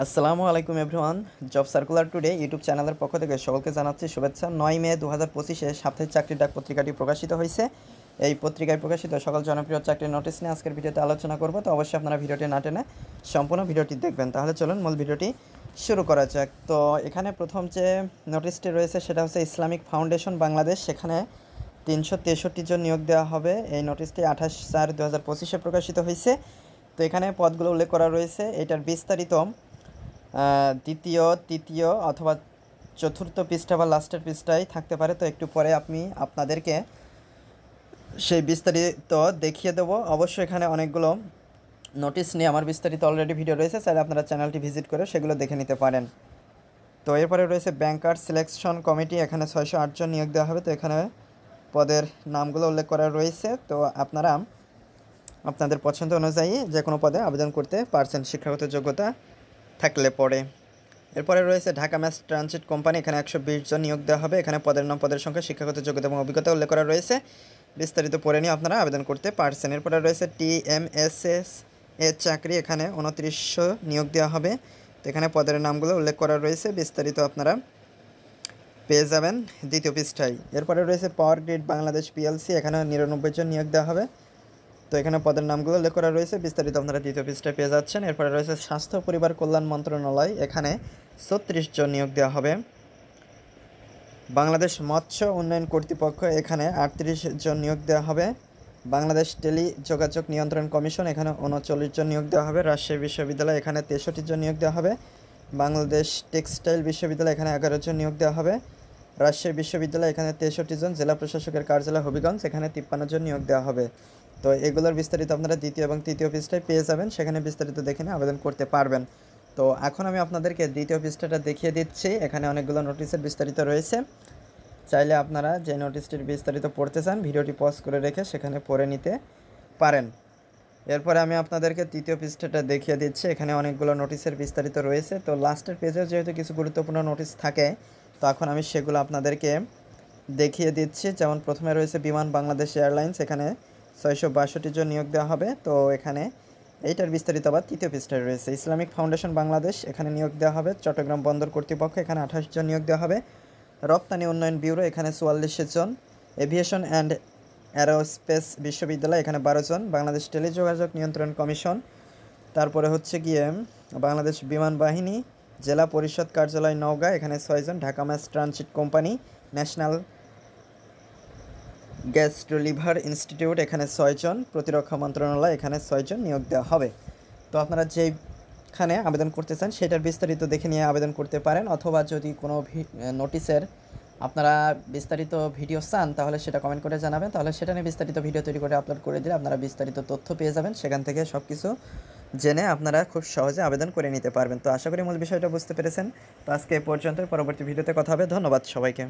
আসসালামু আলাইকুম everyone. Job circular today YouTube চ্যানেলের পক্ষ থেকে সকলকে জানাচ্ছি শুভেচ্ছা। ৯ মে ২০২৫-এ সাপ্তাহিক চাকরির ডাক পত্রিকাটি প্রকাশিত হয়েছে। এই পত্রিকায় প্রকাশিত সকল জনপ্রিয় চাকরির নোটিশ নিয়ে আজকের ভিডিওতে আলোচনা করব। তো অবশ্যই আপনারা ভিডিওটি না টেনে সম্পূর্ণ ভিডিওটি দেখবেন। তাহলে চলুন মূল ভিডিওটি শুরু করা যাক। তো এখানে প্রথম যে নোটিশটি রয়েছে সেটা হচ্ছে ইসলামিক ফাউন্ডেশন বাংলাদেশ। সেখানে ৩৬৩ জন নিয়োগ দেওয়া হবে। এই নোটিশটি ২৮/৪/২০২৫-এ প্রকাশিত হয়েছে। তো এখানে পদগুলো উল্লেখ করা রয়েছে। এটার বিস্তারিত দ্বিতীয়, তৃতীয় অথবা চতুর্থ পৃষ্ঠা বা লাস্টের পৃষ্ঠায় থাকতে পারে। তো একটু পরে আমি আপনাদেরকে সেই বিস্তারিত দেখিয়ে দেবো। অবশ্যই এখানে অনেকগুলো নোটিশ নিয়ে আমার বিস্তারিত অলরেডি ভিডিও রয়েছে, চাইলে আপনারা চ্যানেলটি ভিজিট করে সেগুলো দেখে নিতে পারেন। তো এরপরে রয়েছে ব্যাংকার সিলেকশন কমিটি। এখানে ৬০৮ জন নিয়োগ দেওয়া হবে। তো এখানে পদের নামগুলো উল্লেখ করা রয়েছে। তো আপনারা আপনাদের পছন্দ অনুযায়ী যে কোনো পদে আবেদন করতে পারছেন শিক্ষাগত যোগ্যতা থাকলে পরে। এরপরে রয়েছে ঢাকা ম্যাস ট্রানজিট কোম্পানি। এখানে ১২০ জন নিয়োগ দেওয়া হবে। এখানে পদের নাম, পদের সংখ্যা, শিক্ষাগত যোগ্যতা এবং অভিজ্ঞতা উল্লেখ করা রয়েছে। বিস্তারিত পড়ে নিয়ে আপনারা আবেদন করতে পারছেন। এরপরে রয়েছে TMSS এর চাকরি। এখানে ২৯০০ নিয়োগ দেওয়া হবে। তো এখানে পদের নামগুলো উল্লেখ করা রয়েছে। বিস্তারিত আপনারা পেয়ে যাবেন দ্বিতীয় পৃষ্ঠায়। এরপরে রয়েছে পাওয়ার গ্রিড বাংলাদেশ PLC। এখানে ৯৯ জন নিয়োগ দেওয়া হবে। তো এখানে পদের নামগুলো উল্লেখ করা রয়েছে। বিস্তারিত আপনারা দ্বিতীয় পৃষ্ঠায় পেয়ে যাচ্ছেন। এরপরে রয়েছে স্বাস্থ্য পরিবার কল্যাণ মন্ত্রণালয়। এখানে ৩৬ জন নিয়োগ দেওয়া হবে। বাংলাদেশ মৎস্য উন্নয়ন কর্তৃপক্ষ। এখানে ৩৮ জন নিয়োগ দেওয়া হবে। বাংলাদেশ টেলি যোগাযোগ নিয়ন্ত্রণ কমিশন। এখানে ৩৯ জন নিয়োগ দেওয়া হবে। রাজশাহী বিশ্ববিদ্যালয়। এখানে ৬৩ জন নিয়োগ দেওয়া হবে। বাংলাদেশ টেক্সটাইল বিশ্ববিদ্যালয়। এখানে ১১ জন নিয়োগ দেওয়া হবে। রাজশাহী বিশ্ববিদ্যালয়। এখানে ৬৩ জন। জেলা প্রশাসকের কার্যালয় হবিগঞ্জ। এখানে ৫৩ জন নিয়োগ দেওয়া হবে। তো এগুলোর বিস্তারিত আপনারা দ্বিতীয় এবং তৃতীয় পৃষ্ঠায় পেয়ে যাবেন। সেখানে বিস্তারিত দেখে নিয়ে আবেদন করতে পারবেন। তো এখন আমি আপনাদেরকে দ্বিতীয় পৃষ্ঠাটা দেখিয়ে দিচ্ছি। এখানে অনেকগুলো নোটিশের বিস্তারিত রয়েছে। চাইলে আপনারা যে নোটিশটির বিস্তারিত পড়তে চান ভিডিওটি পজ করে রেখে সেখানে পড়ে নিতে পারেন। এরপরে আমি আপনাদেরকে তৃতীয় পৃষ্ঠাটা দেখিয়ে দিচ্ছি। এখানে অনেকগুলো নোটিশের বিস্তারিত রয়েছে। তো লাস্টের পেজেও যেহেতু কিছু গুরুত্বপূর্ণ নোটিশ থাকে, তো এখন আমি সেগুলো আপনাদেরকে দেখিয়ে দিচ্ছি। যেমন প্রথমে রয়েছে বিমান বাংলাদেশ এয়ারলাইন্স। এখানে ৬৬২ জন নিয়োগ দেওয়া হবে। তো এখানে এইটার বিস্তারিত আবার তৃতীয় পৃষ্ঠায় রয়েছে। Islamic foundation Bangladesh. এখানে নিয়োগ দেওয়া হবে। চট্টগ্রাম বন্দর কর্তৃপক্ষ। এখানে ২৮ জন নিয়োগ দেওয়া হবে। রপ্তানি উন্নয়ন ব্যুরো। এখানে ৪৪ জন। এভিয়েশন অ্যান্ড অ্যারোস্পেস বিশ্ববিদ্যালয়। এখানে ১২ জন। বাংলাদেশ টেলিযোগাযোগ নিয়ন্ত্রণ কমিশন। তারপরে হচ্ছে গিয়ে বাংলাদেশ বিমান বাহিনী জেলা পরিষদ কার্যালয় নওগাঁ। এখানে ৬ জন। Dhaka mass transit company. National gastro liver institute. এখানে ৬ জন। প্রতিরক্ষা মন্ত্রণালয়। এখানে ৬ জন নিয়োগ দেওয়া হবে। তো আপনারা যেইখানে আবেদন করতে চান সেটার বিস্তারিত দেখে নিয়ে আবেদন করতে পারেন, অথবা যদি কোনো নোটিশের আপনারা বিস্তারিত ভিডিও চান তাহলে সেটা কমেন্ট করে জানাবেন। তাহলে সেটা নিয়ে বিস্তারিত ভিডিও তৈরি করে আপলোড করে দিলে আপনারা বিস্তারিত তথ্য পেয়ে যাবেন। সেখান থেকে সব কিছু জেনে আপনারা খুব সহজে আবেদন করে নিতে পারবেন। তো আশা করি মূল বিষয়টা বুঝতে পেরেছেন। তো আজকে এ পর্যন্ত। পরবর্তী ভিডিওতে কথা হবে। ধন্যবাদ সবাইকে।